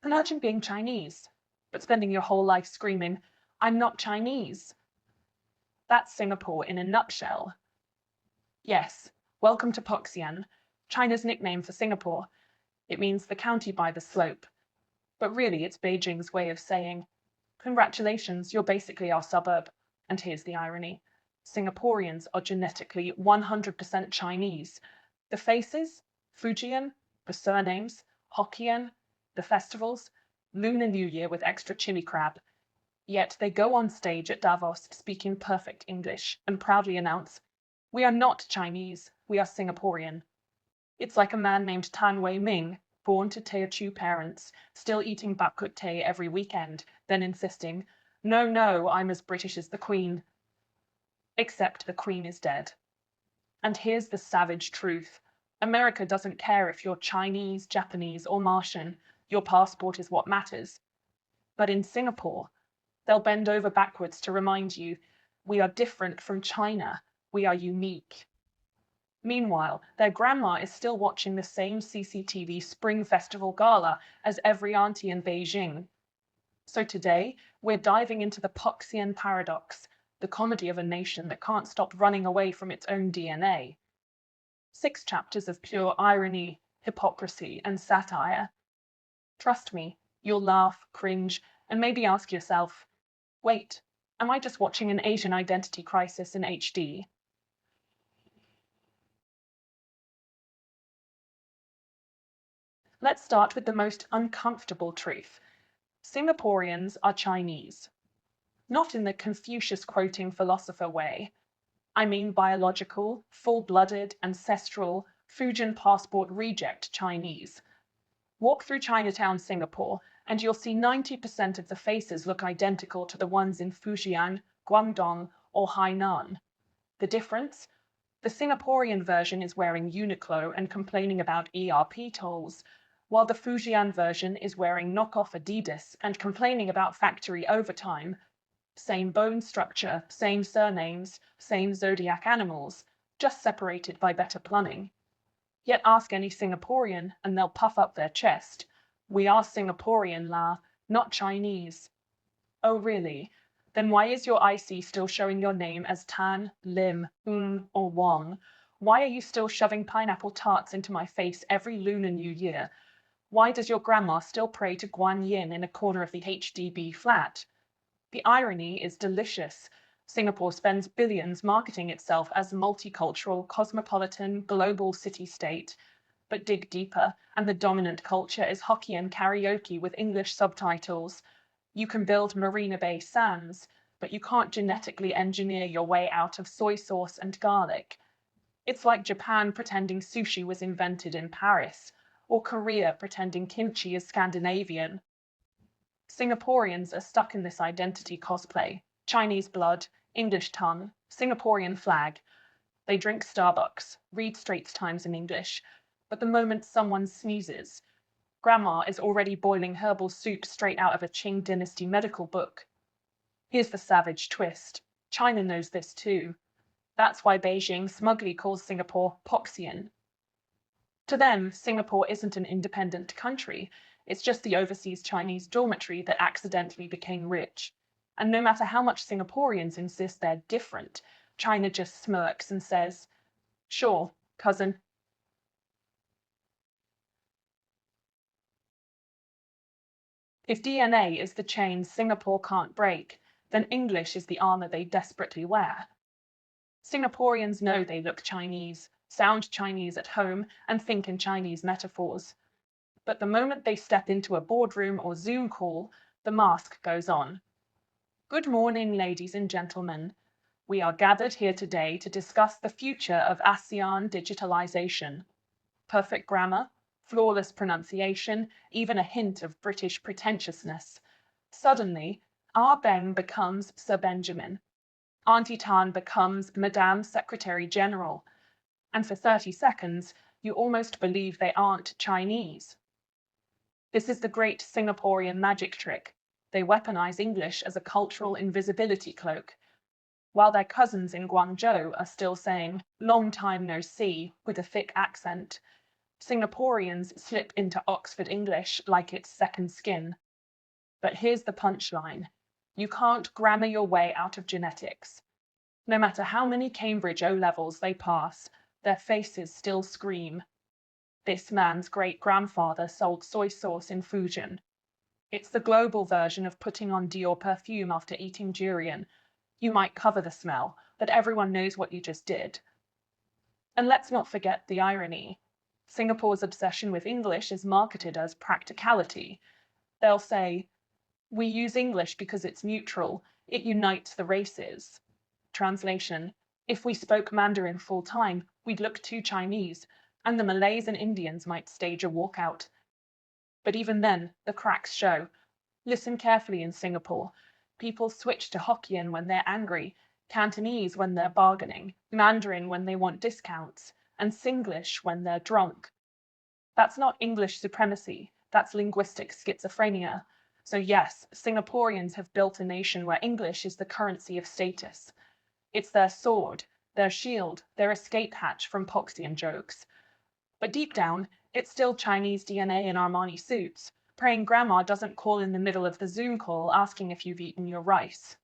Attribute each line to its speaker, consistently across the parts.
Speaker 1: Imagine being Chinese, but spending your whole life screaming, I'm not Chinese. That's Singapore in a nutshell. Yes, welcome to Poxian, China's nickname for Singapore. It means the county by the slope. But really, it's Beijing's way of saying, congratulations, you're basically our suburb. And here's the irony. Singaporeans are genetically 100% Chinese. The faces, Fujian, the surnames, Hokkien, the festivals, Lunar New Year with extra chili crab. Yet they go on stage at Davos speaking perfect English and proudly announce, we are not Chinese, we are Singaporean. It's like a man named Tan Wei Ming, born to Teochew parents, still eating bak kut teh every weekend, then insisting, no, no, I'm as British as the Queen. Except the Queen is dead. And here's the savage truth. America doesn't care if you're Chinese, Japanese, or Martian. Your passport is what matters. But in Singapore, they'll bend over backwards to remind you, we are different from China. We are unique. Meanwhile, their grandma is still watching the same CCTV Spring Festival gala as every auntie in Beijing. So today, we're diving into the Poxian paradox, the comedy of a nation that can't stop running away from its own DNA. 6 chapters of pure irony, hypocrisy, and satire. Trust me, you'll laugh, cringe, and maybe ask yourself, wait, am I just watching an Asian identity crisis in HD? Let's start with the most uncomfortable truth. Singaporeans are Chinese. Not in the Confucius quoting philosopher way. I mean biological, full-blooded, ancestral, Fujian passport reject Chinese. Walk through Chinatown, Singapore, and you'll see 90% of the faces look identical to the ones in Fujian, Guangdong, or Hainan. The difference? The Singaporean version is wearing Uniqlo and complaining about ERP tolls, while the Fujian version is wearing knockoff Adidas and complaining about factory overtime. Same bone structure, same surnames, same zodiac animals, just separated by better plumbing. Yet ask any Singaporean and they'll puff up their chest. We are Singaporean, la, not Chinese. Oh really? Then why is your IC still showing your name as Tan, Lim, or Wong? Why are you still shoving pineapple tarts into my face every Lunar New Year? Why does your grandma still pray to Guan Yin in a corner of the HDB flat? The irony is delicious. Singapore spends billions marketing itself as a multicultural, cosmopolitan, global city-state. But dig deeper, and the dominant culture is Hokkien karaoke with English subtitles. You can build Marina Bay Sands, but you can't genetically engineer your way out of soy sauce and garlic. It's like Japan pretending sushi was invented in Paris, or Korea pretending kimchi is Scandinavian. Singaporeans are stuck in this identity cosplay. Chinese blood, English tongue, Singaporean flag. They drink Starbucks, read Straits Times in English, but the moment someone sneezes, Grandma is already boiling herbal soup straight out of a Qing dynasty medical book. Here's the savage twist. China knows this too. That's why Beijing smugly calls Singapore Poxian. To them, Singapore isn't an independent country. It's just the overseas Chinese dormitory that accidentally became rich. And no matter how much Singaporeans insist they're different, China just smirks and says, sure, cousin. If DNA is the chain Singapore can't break, then English is the armor they desperately wear. Singaporeans know they look Chinese, sound Chinese at home, and think in Chinese metaphors. But the moment they step into a boardroom or Zoom call, the mask goes on. Good morning, ladies and gentlemen. We are gathered here today to discuss the future of ASEAN digitalization. Perfect grammar, flawless pronunciation, even a hint of British pretentiousness. Suddenly, our Ben becomes Sir Benjamin. Auntie Tan becomes Madame Secretary General. And for 30 seconds, you almost believe they aren't Chinese. This is the great Singaporean magic trick. They weaponize English as a cultural invisibility cloak, while their cousins in Guangzhou are still saying, long time no see, with a thick accent. Singaporeans slip into Oxford English like it's second skin. But here's the punchline. You can't grammar your way out of genetics. No matter how many Cambridge O-levels they pass, their faces still scream. This man's great-grandfather sold soy sauce in Fujian. It's the global version of putting on Dior perfume after eating durian. You might cover the smell, but everyone knows what you just did. And let's not forget the irony. Singapore's obsession with English is marketed as practicality. They'll say, "We use English because it's neutral. It unites the races." Translation: if we spoke Mandarin full-time, we'd look too Chinese, and the Malays and Indians might stage a walkout. But even then, the cracks show. Listen carefully in Singapore. People switch to Hokkien when they're angry, Cantonese when they're bargaining, Mandarin when they want discounts, and Singlish when they're drunk. That's not English supremacy, that's linguistic schizophrenia. So yes, Singaporeans have built a nation where English is the currency of status. It's their sword, their shield, their escape hatch from Poxian jokes. But deep down, it's still Chinese DNA in Armani suits. Praying grandma doesn't call in the middle of the Zoom call asking if you've eaten your rice.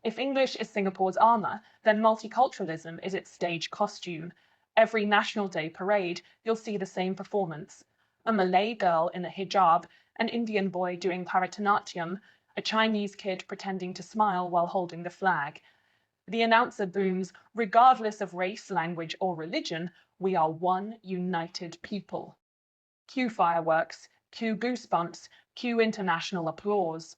Speaker 1: If English is Singapore's armor, then multiculturalism is its stage costume. Every National Day parade, you'll see the same performance. A Malay girl in a hijab, an Indian boy doing Bharatanatyam, a Chinese kid pretending to smile while holding the flag. The announcer booms, regardless of race, language, or religion, we are one united people. Cue fireworks, cue goosebumps, cue international applause.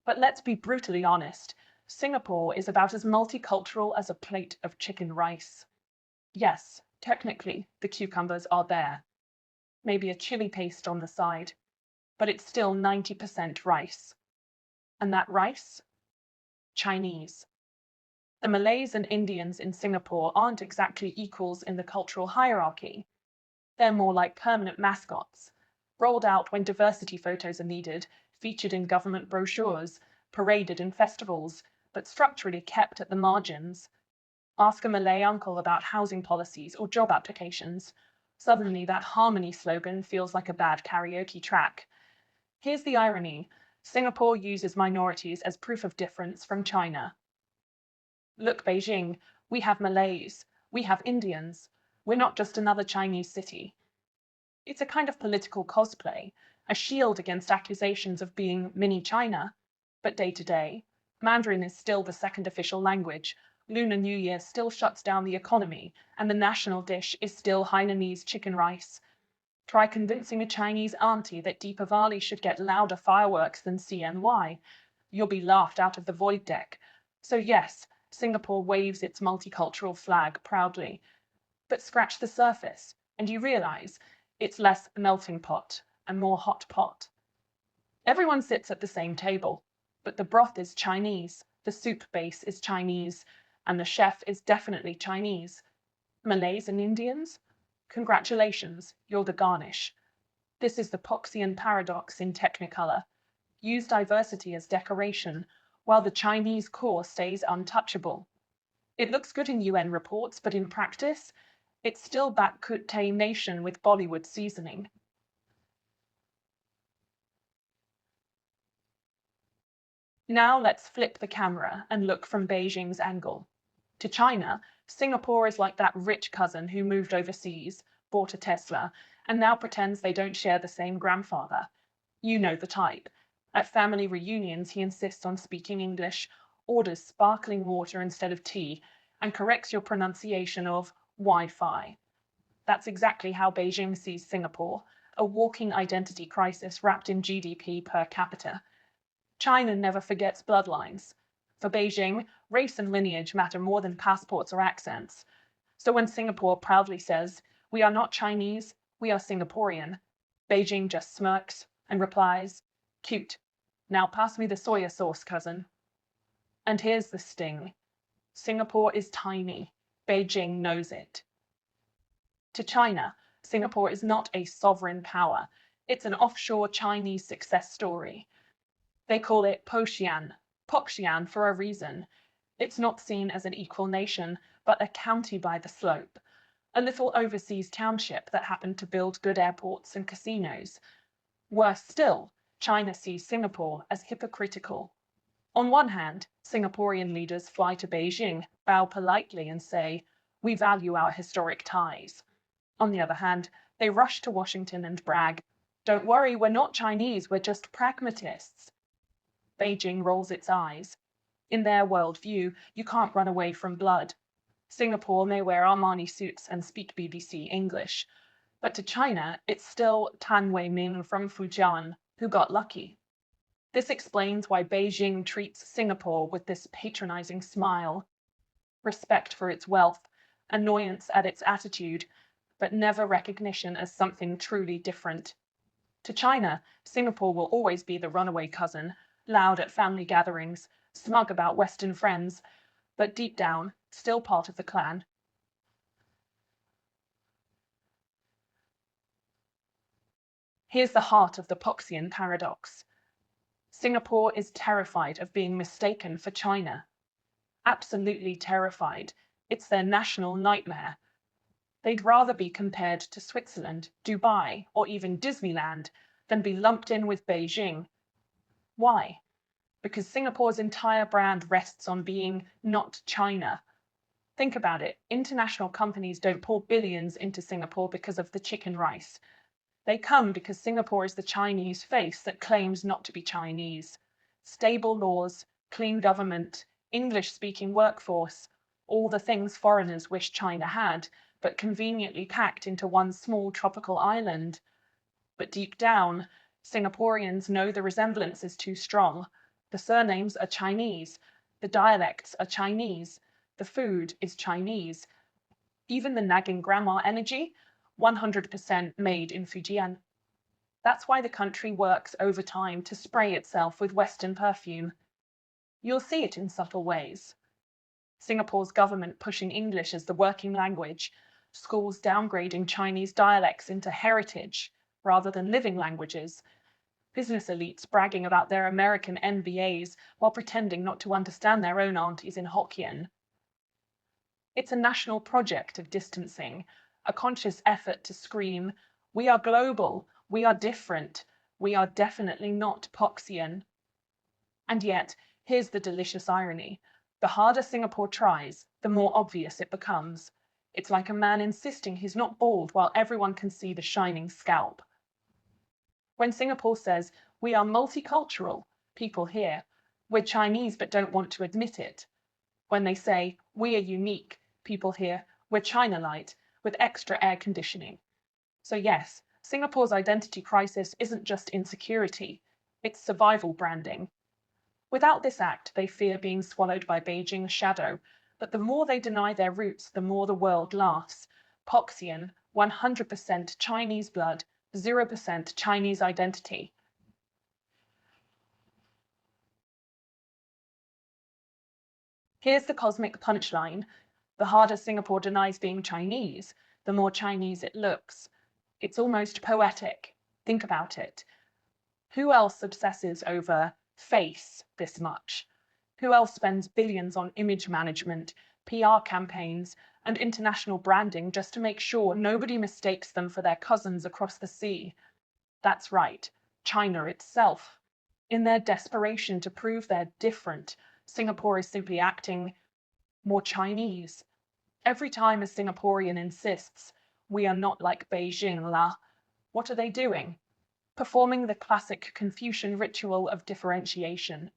Speaker 1: But let's be brutally honest, Singapore is about as multicultural as a plate of chicken rice. Yes, technically, the cucumbers are there. Maybe a chili paste on the side, but it's still 90% rice. And that rice? Chinese. The Malays and Indians in Singapore aren't exactly equals in the cultural hierarchy. They're more like permanent mascots, rolled out when diversity photos are needed, featured in government brochures, paraded in festivals, but structurally kept at the margins. Ask a Malay uncle about housing policies or job applications. Suddenly, that harmony slogan feels like a bad karaoke track. Here's the irony. Singapore uses minorities as proof of difference from China. Look, Beijing, we have Malays, we have Indians. We're not just another Chinese city. It's a kind of political cosplay, a shield against accusations of being mini China. But day to day, Mandarin is still the second official language, Lunar New Year still shuts down the economy, and the national dish is still Hainanese chicken rice. Try convincing a Chinese auntie that Deepavali should get louder fireworks than CNY. You'll be laughed out of the void deck. So yes, Singapore waves its multicultural flag proudly. But scratch the surface, and you realize it's less melting pot and more hot pot. Everyone sits at the same table, but the broth is Chinese, the soup base is Chinese, and the chef is definitely Chinese. Malays and Indians? Congratulations, you're the garnish. This is the Poxian paradox in Technicolor. Use diversity as decoration, while the Chinese core stays untouchable. It looks good in UN reports, but in practice, it's still Bak Kut Teh nation with Bollywood seasoning. Now let's flip the camera and look from Beijing's angle. To China, Singapore is like that rich cousin who moved overseas, bought a Tesla, and now pretends they don't share the same grandfather. You know the type. At family reunions, he insists on speaking English, orders sparkling water instead of tea, and corrects your pronunciation of Wi-Fi. That's exactly how Beijing sees Singapore, a walking identity crisis wrapped in GDP per capita. China never forgets bloodlines. For Beijing, race and lineage matter more than passports or accents. So when Singapore proudly says, "We are not Chinese, we are Singaporean," Beijing just smirks and replies, "Cute. Now pass me the soya sauce, cousin." And here's the sting. Singapore is tiny. Beijing knows it. To China, Singapore is not a sovereign power. It's an offshore Chinese success story. They call it Poxian for a reason. It's not seen as an equal nation, but a county by the slope, a little overseas township that happened to build good airports and casinos. Worse still, China sees Singapore as hypocritical. On one hand, Singaporean leaders fly to Beijing, bow politely, and say, "We value our historic ties." On the other hand, they rush to Washington and brag, "Don't worry, we're not Chinese, we're just pragmatists." Beijing rolls its eyes. In their worldview, you can't run away from blood. Singapore may wear Armani suits and speak BBC English, but to China, it's still Tan Wei-ming from Fujian who got lucky. This explains why Beijing treats Singapore with this patronizing smile, respect for its wealth, annoyance at its attitude, but never recognition as something truly different. To China, Singapore will always be the runaway cousin, loud at family gatherings, smug about Western friends, but deep down, still part of the clan. Here's the heart of the Poxian paradox. Singapore is terrified of being mistaken for China. Absolutely terrified. It's their national nightmare. They'd rather be compared to Switzerland, Dubai, or even Disneyland than be lumped in with Beijing. Why? Because Singapore's entire brand rests on being not China. Think about it. International companies don't pour billions into Singapore because of the chicken rice. They come because Singapore is the Chinese face that claims not to be Chinese. Stable laws, clean government, English-speaking workforce, all the things foreigners wish China had, but conveniently packed into one small tropical island. But deep down, Singaporeans know the resemblance is too strong. The surnames are Chinese, the dialects are Chinese, the food is Chinese. Even the nagging grandma energy, 100% made in Fujian. That's why the country works overtime to spray itself with Western perfume. You'll see it in subtle ways. Singapore's government pushing English as the working language, schools downgrading Chinese dialects into heritage rather than living languages, business elites bragging about their American MBAs while pretending not to understand their own aunties in Hokkien. It's a national project of distancing, a conscious effort to scream, "We are global, we are different, we are definitely not Poxian." And yet, here's the delicious irony. The harder Singapore tries, the more obvious it becomes. It's like a man insisting he's not bald while everyone can see the shining scalp. When Singapore says, "We are multicultural," people hear, "We're Chinese but don't want to admit it." When they say, "We are unique," people hear, "We're China-lite," with extra air conditioning. So yes, Singapore's identity crisis isn't just insecurity, it's survival branding. Without this act, they fear being swallowed by Beijing's shadow, but the more they deny their roots, the more the world laughs. Poxian, 100% Chinese blood, 0% Chinese identity. Here's the cosmic punchline. The harder Singapore denies being Chinese, the more Chinese it looks. It's almost poetic. Think about it. Who else obsesses over face this much? Who else spends billions on image management, PR campaigns, and international branding just to make sure nobody mistakes them for their cousins across the sea? That's right, China itself. In their desperation to prove they're different, Singapore is simply acting more Chinese. Every time a Singaporean insists, "We are not like Beijing, la," what are they doing? Performing the classic Confucian ritual of differentiation.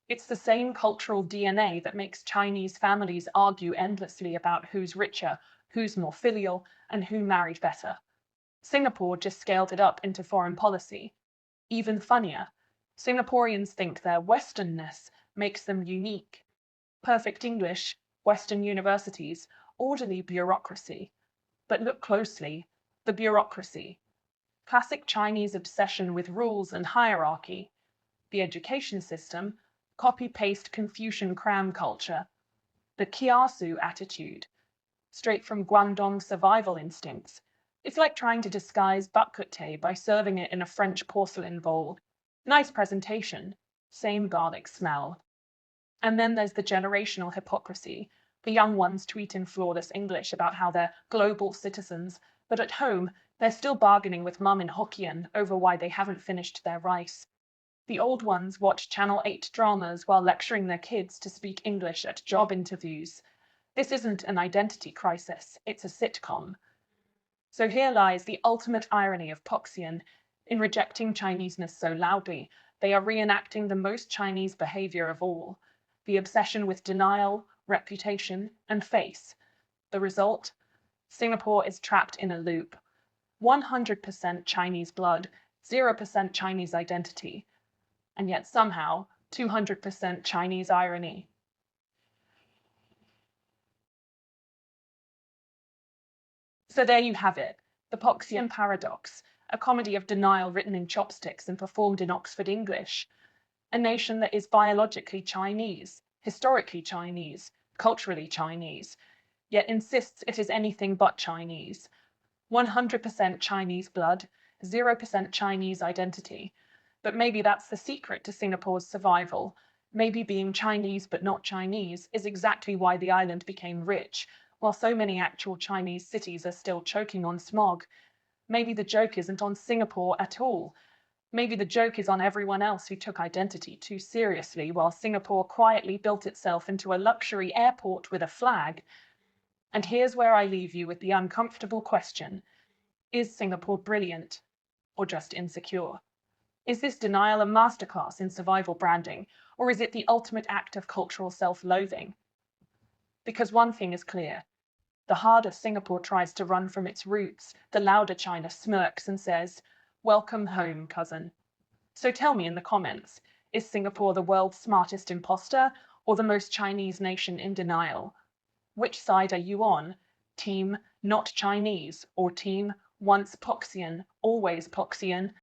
Speaker 1: It's the same cultural DNA that makes Chinese families argue endlessly about who's richer, who's more filial, and who married better. Singapore just scaled it up into foreign policy. Even funnier, Singaporeans think their Westernness makes them unique. Perfect English, Western universities, orderly bureaucracy. But look closely, the bureaucracy. Classic Chinese obsession with rules and hierarchy. The education system, copy-paste Confucian cram culture. The kiasu attitude, straight from Guangdong survival instincts. It's like trying to disguise bak kut teh by serving it in a French porcelain bowl. Nice presentation, same garlic smell. And then there's the generational hypocrisy. The young ones tweet in flawless English about how they're global citizens, but at home, they're still bargaining with mum in Hokkien over why they haven't finished their rice. The old ones watch Channel 8 dramas while lecturing their kids to speak English at job interviews. This isn't an identity crisis, it's a sitcom. So here lies the ultimate irony of Poxian. In rejecting Chineseness so loudly, they are reenacting the most Chinese behavior of all, the obsession with denial, reputation, and face. The result? Singapore is trapped in a loop. 100% Chinese blood, 0% Chinese identity, and yet somehow 200% Chinese irony. So there you have it, the Poxian paradox, a comedy of denial written in chopsticks and performed in Oxford English. A nation that is biologically Chinese, historically Chinese, culturally Chinese, yet insists it is anything but Chinese. 100% Chinese blood, 0% Chinese identity. But maybe that's the secret to Singapore's survival. Maybe being Chinese but not Chinese is exactly why the island became rich, while so many actual Chinese cities are still choking on smog. Maybe the joke isn't on Singapore at all. Maybe the joke is on everyone else who took identity too seriously while Singapore quietly built itself into a luxury airport with a flag. And here's where I leave you with the uncomfortable question. Is Singapore brilliant or just insecure? Is this denial a masterclass in survival branding, or is it the ultimate act of cultural self-loathing? Because one thing is clear. The harder Singapore tries to run from its roots, the louder China smirks and says, "Welcome home, cousin." So tell me in the comments, is Singapore the world's smartest imposter or the most Chinese nation in denial? Which side are you on? Team not Chinese or team once Poxian, always Poxian?